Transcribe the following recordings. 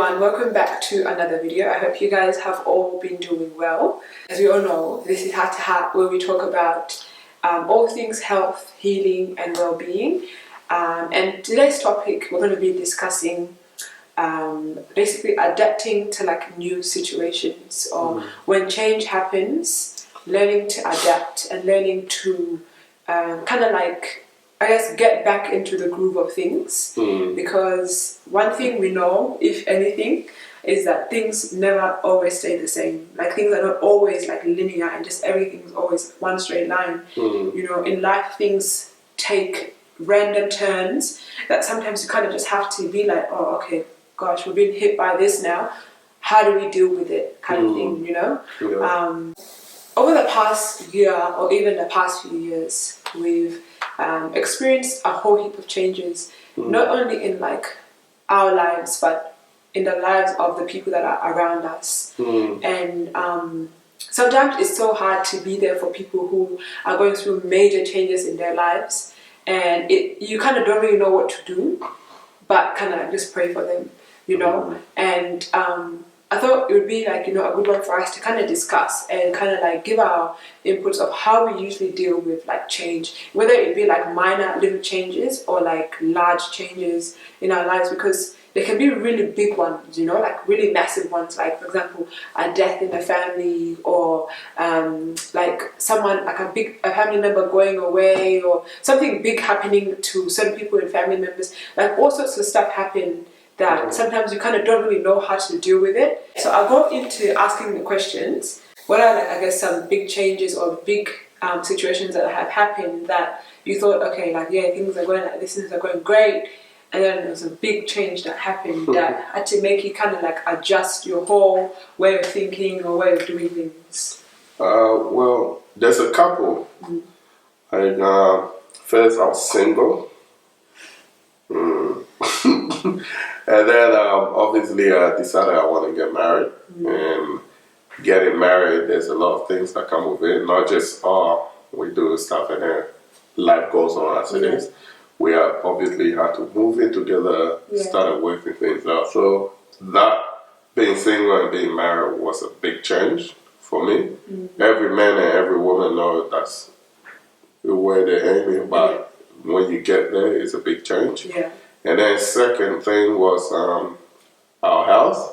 everyone, welcome back to another video. I hope you guys have all been doing well. As we all know, this is Heart to Heart, where we talk about all things health, healing and well-being. And today's topic, we're going to be discussing basically adapting to like new situations, or when change happens, learning to adapt and learning to kind of like, I guess, get back into the groove of things. Because one thing we know, if anything, is that things never always stay the same. Like, things are not always like linear and just everything's always one straight line. You know, in life things take random turns that sometimes you kind of just have to be like, oh, okay, gosh, we're being hit by this now. How do we deal with it, kind of thing, you know? Yeah. Over the past year, or even the past few years, we've experienced a whole heap of changes, not only in like our lives, but in the lives of the people that are around us. And sometimes it's so hard to be there for people who are going through major changes in their lives, and you kind of don't really know what to do, but kind of just pray for them, you know. And I thought it would be like, you know, a good one for us to kind of discuss and kind of like give our inputs of how we usually deal with like change, whether it be like minor little changes or like large changes in our lives, because they can be really big ones, you know, like really massive ones, like for example a death in the family, or like someone, like a family member going away, or something big happening to certain people and family members. Like all sorts of stuff happen that sometimes you kind of don't really know how to deal with it. So I'll go into asking the questions. What are, like, I guess, some big changes or big situations that have happened that you thought, okay, like, yeah, things are going like this, things are going great, and then there's a big change that happened that had to make you kind of like adjust your whole way of thinking or way of doing things? Well, there's a couple. First, I was single. And then obviously I decided I want to get married. And getting married, there's a lot of things that come with it. Not just, we do stuff and then life goes on as it is. We obviously had to move in together, started working things out. So that, being single and being married, was a big change for me. Every man and every woman knows that's where they're aiming, but when you get there, it's a big change. And then second thing was our house.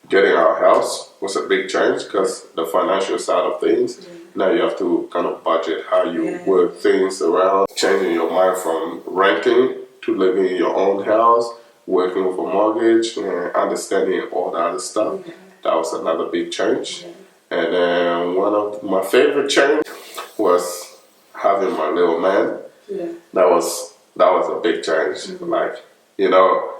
Getting our house was a big change because the financial side of things. Now you have to kind of budget how you work things around, changing your mind from renting to living in your own house, working with a mortgage, and understanding all the other stuff. That was another big change. And then one of my favorite change was having my little man. That was a big change. Like, you know,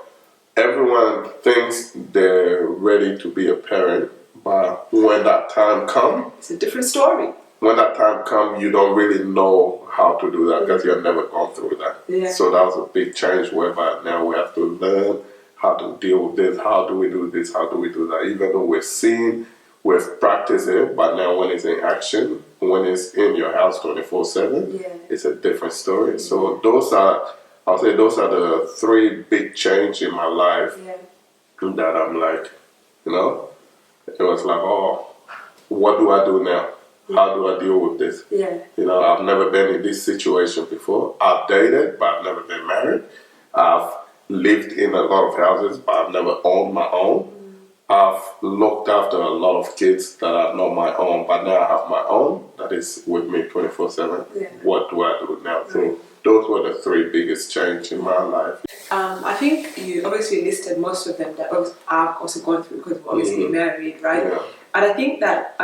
everyone thinks they're ready to be a parent, but when that time comes, it's a different story. When that time comes, you don't really know how to do that because you've never gone through that. So that was a big change, whereby now we have to learn how to deal with this. How do we do this? How do we do that? Even though we've practiced it, but now when it's in action, when it's in your house 24/7, it's a different story. So I'll say those are the three big changes in my life that I'm like, you know, it was like, oh, what do I do now? How do I deal with this? You know, I've never been in this situation before. I've dated, but I've never been married. I've lived in a lot of houses, but I've never owned my own. I've looked after a lot of kids that are not my own, but now I have my own that is with me 24/7. What do I do now? So those were the three biggest changes in my life. I think you obviously listed most of them that I've also gone through, because we're obviously married, right? And I think that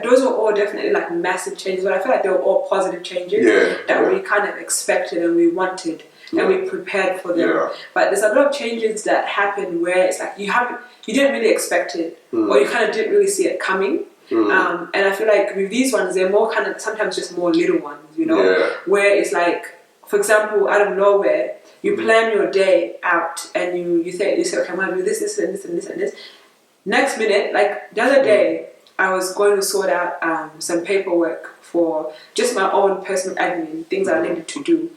those were all definitely like massive changes, but I feel like they were all positive changes that we kind of expected and we wanted and we prepared for them. But there's a lot of changes that happen where it's like you didn't really expect it, or you kind of didn't really see it coming. And I feel like with these ones, they're more kind of sometimes just more little ones, you know, where it's like, for example, out of nowhere, you plan your day out and you say, okay, I'm going to do this, this, and this, and this, and this. Next minute, like the other day, I was going to sort out some paperwork for just my own personal admin, things I needed to do.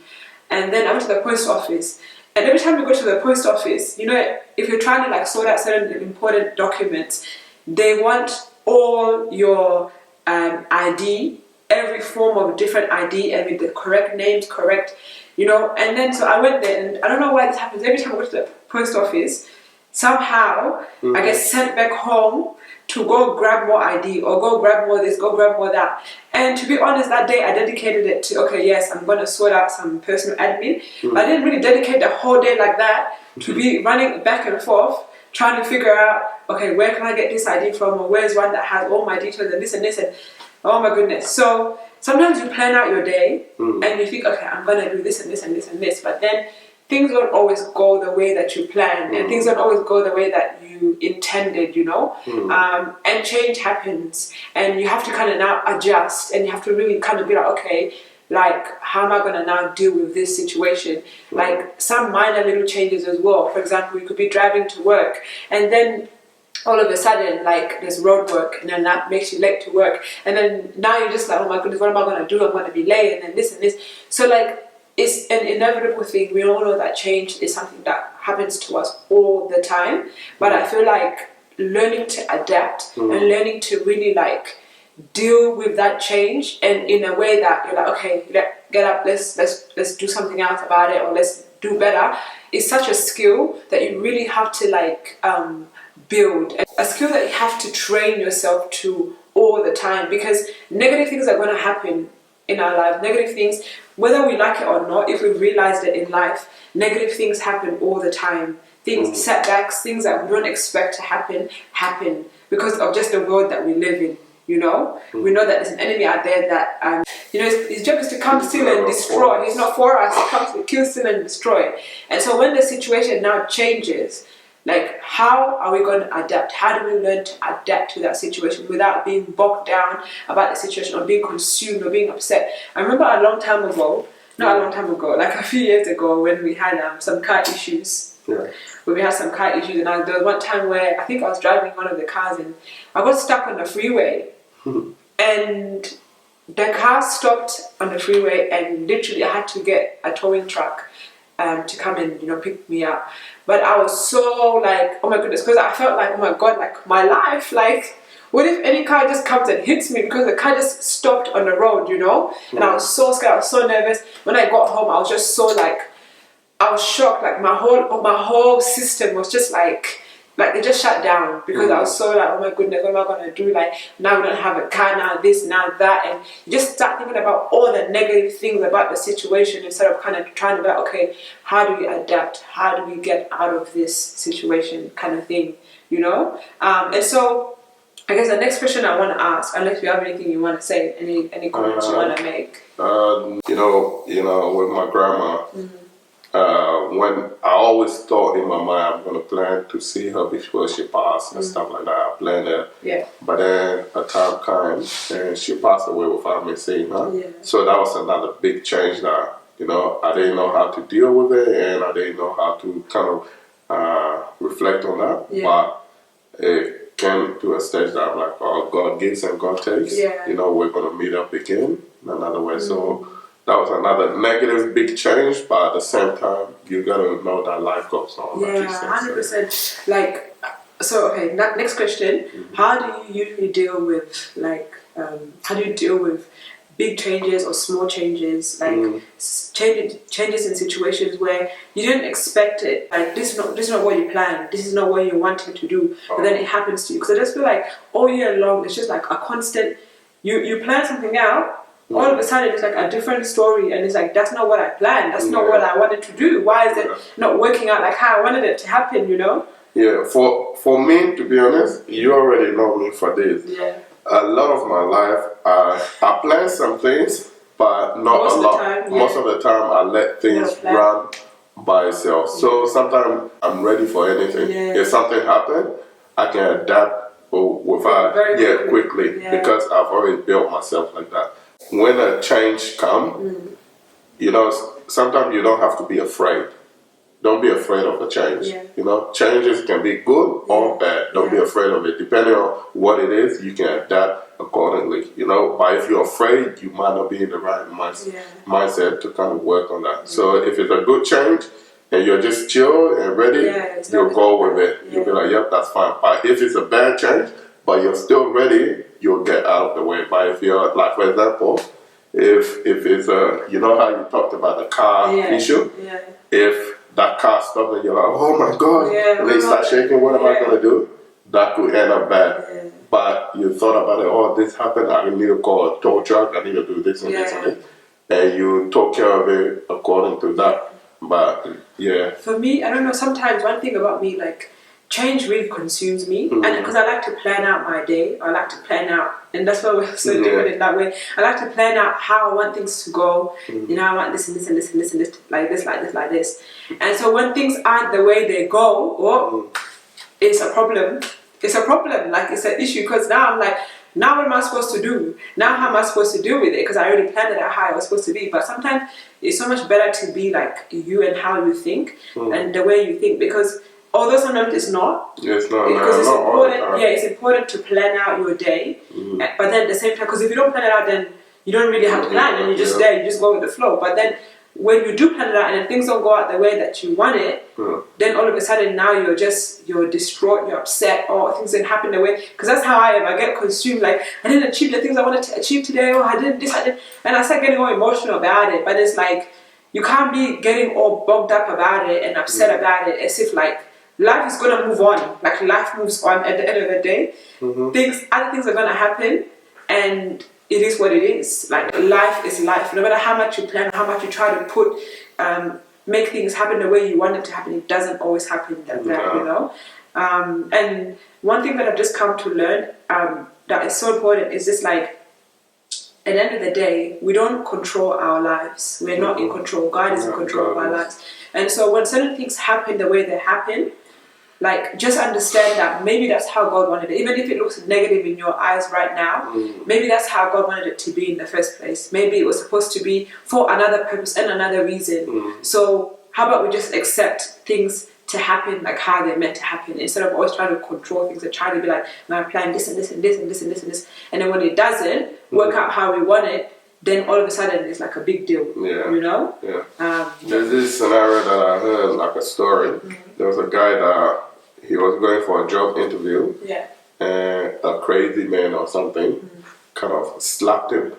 And then I went to the post office, And every time you go to the post office, you know, if you're trying to like sort out certain important documents, they want all your ID, every form of different ID, and with the correct names, correct, you know. And then so I went there, and I don't know why this happens. Every time I go to the post office, somehow I get sent back home to go grab more ID or go grab more this, go grab more that. And to be honest, that day I dedicated it to, okay, yes, I'm going to sort out some personal admin. But I didn't really dedicate the whole day like that to be running back and forth, trying to figure out, okay, where can I get this ID from, or where's one that has all my details and this and this, and oh my goodness. So sometimes you plan out your day and you think, okay, I'm going to do this and this and this and this, but then things don't always go the way that you planned, and things don't always go the way that you intended, you know. And change happens, and you have to kind of now adjust, and you have to really kind of be like, okay, like, how am I going to now deal with this situation? Like, some minor little changes as well. For example, you could be driving to work, and then all of a sudden, like, there's road work, and then that makes you late to work, and then now you're just like, oh my goodness, what am I going to do? I'm going to be late, and then this and this. So, like, it's an inevitable thing. We all know that change is something that happens to us all the time. But I feel like learning to adapt and learning to really like deal with that change, and in a way that you're like, okay, get up, let's do something else about it, or let's do better, is such a skill that you really have to like build, a skill that you have to train yourself to all the time, because negative things are going to happen in our life. Negative things, whether we like it or not, if we realize that in life, negative things happen all the time. Things, setbacks, things that we don't expect to happen because of just the world that we live in, you know. We know that there's an enemy out there that, you know, his job is to come, steal and destroy. He's not for us, he comes to kill, steal and destroy. And so when the situation now changes, like, how are we going to adapt? How do we learn to adapt to that situation without being bogged down about the situation, or being consumed, or being upset? I remember a long time ago, like a few years ago, when we had some car issues. Yeah. When we had some car issues, and there was one time where I think I was driving one of the cars, and I got stuck on the freeway. And the car stopped on the freeway, and literally I had to get a towing truck to come and, you know, pick me up. But I was so like, oh my goodness, because I felt like, oh my God, like my life, like, what if any car just comes and hits me, because the car just stopped on the road, you know? And I was so scared, I was so nervous. When I got home, I was just so like, I was shocked, like my whole system was just like it just shut down, because I was so like, oh my goodness, what am I going to do? Like, now we don't have a car, now this, now that. And you just start thinking about all the negative things about the situation, instead of kind of trying to be like, okay, how do we adapt? How do we get out of this situation, kind of thing, you know? And so I guess the next question I want to ask, unless you have anything you want to say, any comments you want to make? You know, with my grandma, when I always thought in my mind I'm gonna plan to see her before she passed and stuff like that. I planned it. Yeah. But then a time came and she passed away without me seeing her. Yeah. So that was another big change that, you know, I didn't know how to deal with it, and I didn't know how to kind of reflect on that. Yeah. But it came to a stage that I'm like, oh, God gives and God takes. Yeah. You know, we're gonna meet up again in another way. So that was another negative big change, but at the same time, you gotta know that life goes on. Yeah, 100%. Like, so okay, next question. How do you usually deal with, like, big changes or small changes, like changes in situations where you didn't expect it? Like, this is not what you planned, this is not what you wanted to do, but then it happens to you. Because I just feel like all year long, it's just like a constant, you plan something out, all of a sudden it's like a different story, and it's like, that's not what I planned, that's not what I wanted to do. Why is it not working out like how I wanted it to happen, you know? Yeah, for me, to be honest, you already know me for this. Yeah. A lot of my life, I plan some things, but not a lot. Most of the time, I let things run by itself. So sometimes I'm ready for anything. Yeah. If something happens, I can adapt quickly because I've already built myself like that. When a change comes, you know, sometimes you don't have to be afraid. Don't be afraid of a change. Yeah. You know, changes can be good or bad. Don't be afraid of it. Depending on what it is, you can adapt accordingly. You know, but if you're afraid, you might not be in the right mindset to kind of work on that. So if it's a good change, and you're just chill and ready, you'll go with it. Yeah. You'll be like, yep, that's fine. But if it's a bad change, but you're still ready, you'll get out of the way. But if you're, like, for example, if it's a, you know how you talked about the car issue? Yeah. If that car stops and you're like, oh my God, and then you start shaking, what am I going to do? That could end up bad. Yeah. But you thought about it, oh, this happened, I need to call a tow truck, I need to do this and this and this. And you took care of it according to that. But yeah. For me, I don't know, sometimes one thing about me, like, change really consumes me. And because I like to plan out my day, I like to plan out, and that's why we're so different in that way. I like to plan out how I want things to go. You know, I want this and this and this and this and this, like this, like this, like this. And so when things aren't the way they go, it's a problem. It's a problem, like it's an issue, because now I'm like, now what am I supposed to do? Now how am I supposed to deal with it? Because I already planned it out how I was supposed to be. But sometimes it's so much better to be like you and how you think and the way you think, because although sometimes it's not. It's not. Because it's not important. all the time. Yeah, it's important to plan out your day. But then at the same time, because if you don't plan it out, then you don't really have to plan, and you're just there. You just go with the flow. But then when you do plan it out and then things don't go out the way that you want it, then all of a sudden now you're distraught, you're upset, or things didn't happen the way. Because that's how I am. I get consumed, like I didn't achieve the things I wanted to achieve today, or I did this, I did, and I start getting all emotional about it. But it's like you can't be getting all bogged up about it and upset about it, as if like life is gonna move on. Like life moves on at the end of the day. Other things are gonna happen, and it is what it is. Like life is life. No matter how much you plan, how much you try to put, make things happen the way you want it to happen, it doesn't always happen that way, you know. And one thing that I've just come to learn that is so important is just like, at the end of the day, we don't control our lives. We're not in control. God is in control of our lives. And so when certain things happen the way they happen, like, just understand that maybe that's how God wanted it. Even if it looks negative in your eyes right now, maybe that's how God wanted it to be in the first place. Maybe it was supposed to be for another purpose and another reason. So how about we just accept things to happen like how they're meant to happen, instead of always trying to control things and trying to be like, no, I plan this and this and this and this and this and this. And then when it doesn't work out how we want it, then all of a sudden it's like a big deal, you know? There's this scenario that I heard, like a story. There was a guy that he was going for a job interview, and a crazy man or something kind of slapped him,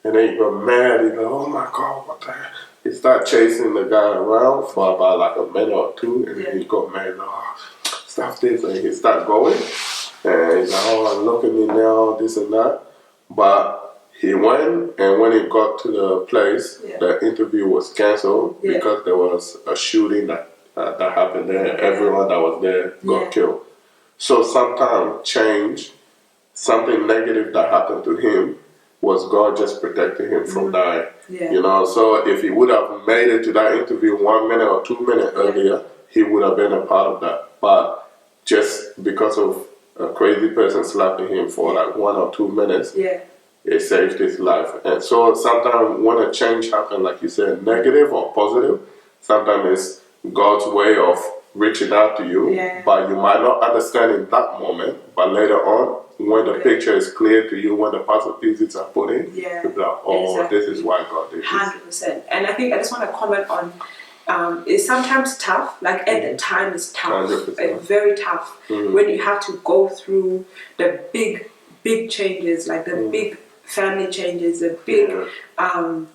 and then he got mad. He go, oh my God, what the hell? He started chasing the guy around for about like a minute or two, and then he got mad. Oh, stop this, and he started going, and he's like, oh, look at me now, this and that. But he went, and when he got to the place, the interview was canceled because there was a shooting that happened there. Everyone that was there got killed. So sometimes change, something negative that happened to him, was God just protecting him from dying. You know, so if he would have made it to that interview 1 minute or 2 minutes earlier, he would have been a part of that. But just because of a crazy person slapping him for like 1 or 2 minutes, it saved his life. And so sometimes when a change happens, like you said, negative or positive, sometimes it's God's way of reaching out to you, but you might not understand in that moment, but later on, when the picture is clear to you, when the puzzle pieces are put in, you'll be like, oh, this is why God did this. 100%. And I think I just want to comment on, it's sometimes tough, like at the time it's tough, it's very tough, when you have to go through the big changes, like the big family changes, the big,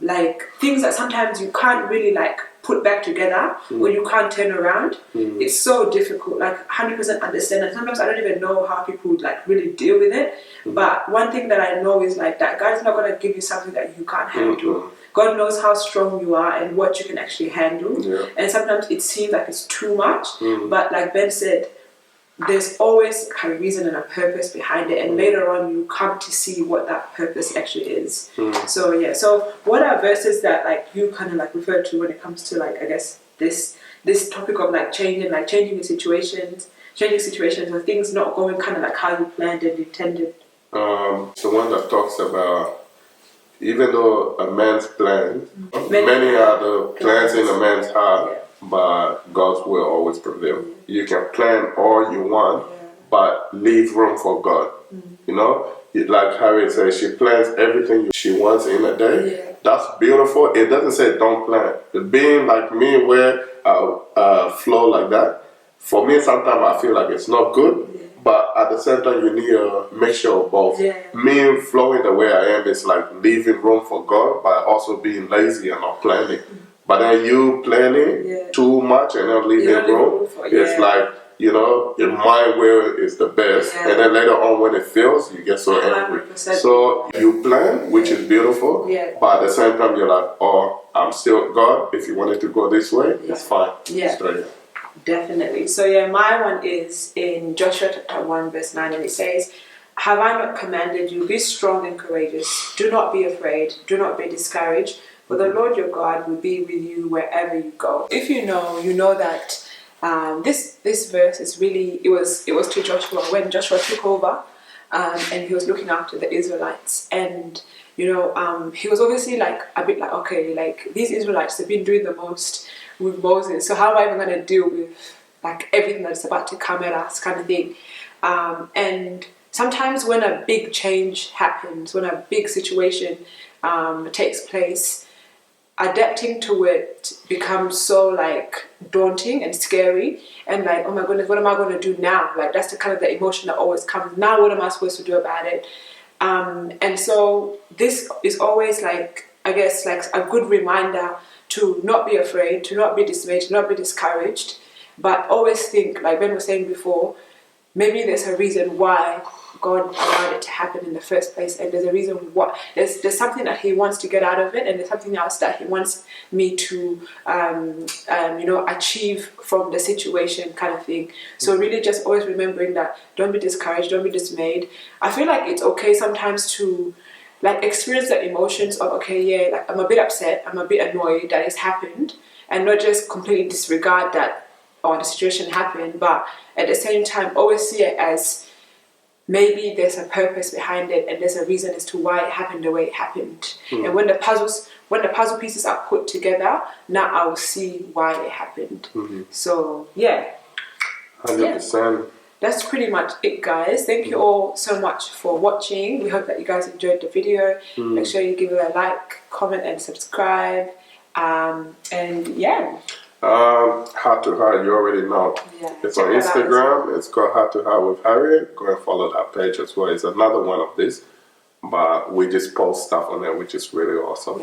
like things that sometimes you can't really like put back together, or you can't turn around. It's so difficult, like 100% understand, and sometimes I don't even know how people like really deal with it. But one thing that I know is like that God is not going to give you something that you can't handle. God knows how strong you are and what you can actually handle. And sometimes it seems like it's too much, but like Ben said, there's always a reason and a purpose behind it, and later on you come to see what that purpose actually is. So what are verses that like you kind of like refer to when it comes to like, I guess, this topic of like changing the situations, or things not going kind of like how you planned and intended? The one that talks about, even though a man's plan, many are the plans in a man's heart, but God's will always prevail. You can plan all you want, but leave room for God. You know, like Harriet says, she plans everything she wants in a day, that's beautiful. It doesn't say don't plan. Being like me, where I flow like that, for me, sometimes I feel like it's not good. But at the same time, you need a mixture of both. Me flowing the way I am is like leaving room for God, but also being lazy and not planning. But then you planning too much and not leaving room, it's like, you know, in my will is the best. And then later on when it fails, you get so angry. So you plan, which is beautiful, but at the same time, you're like, oh, I'm still God. If you wanted to go this way, it's fine. So, definitely. So my one is in Joshua chapter 1 verse 9, and it says, have I not commanded you, be strong and courageous, do not be afraid, do not be discouraged, for the Lord your God will be with you wherever you go. If you know that this verse is really, it was to Joshua when Joshua took over, and he was looking after the Israelites, and he was obviously like a bit like, okay, like these Israelites have been doing the most with Moses, so how am I even going to deal with like everything that's about to come at us, kind of thing. And sometimes when a big change happens, when a big situation takes place, adapting to it becomes so like daunting and scary, and like, oh my goodness, what am I going to do now? Like that's the kind of the emotion that always comes. Now what am I supposed to do about it? And so this is always like, I guess, like a good reminder to not be afraid, to not be dismayed, to not be discouraged, but always think, like Ben was saying before, maybe there's a reason why God allowed it to happen in the first place, and there's a reason why. There's something that He wants to get out of it, and there's something else that He wants me to, achieve from the situation, kind of thing. So really, just always remembering that, don't be discouraged, don't be dismayed. I feel like it's okay sometimes to like experience the emotions of, okay, like I'm a bit upset, I'm a bit annoyed that it's happened, and not just completely disregard that, or the situation happened, but at the same time always see it as maybe there's a purpose behind it, and there's a reason as to why it happened the way it happened. And when the puzzle pieces are put together, now I will see why it happened. So 100%. That's pretty much it, guys. Thank you all so much for watching. We hope that you guys enjoyed the video. Make sure you give it a like, comment, and subscribe. Heart to Heart, you already know. It's on Instagram. It's called Heart to Heart with Harriet. Go and follow that page as well. It's another one of this, but we just post stuff on there, which is really awesome.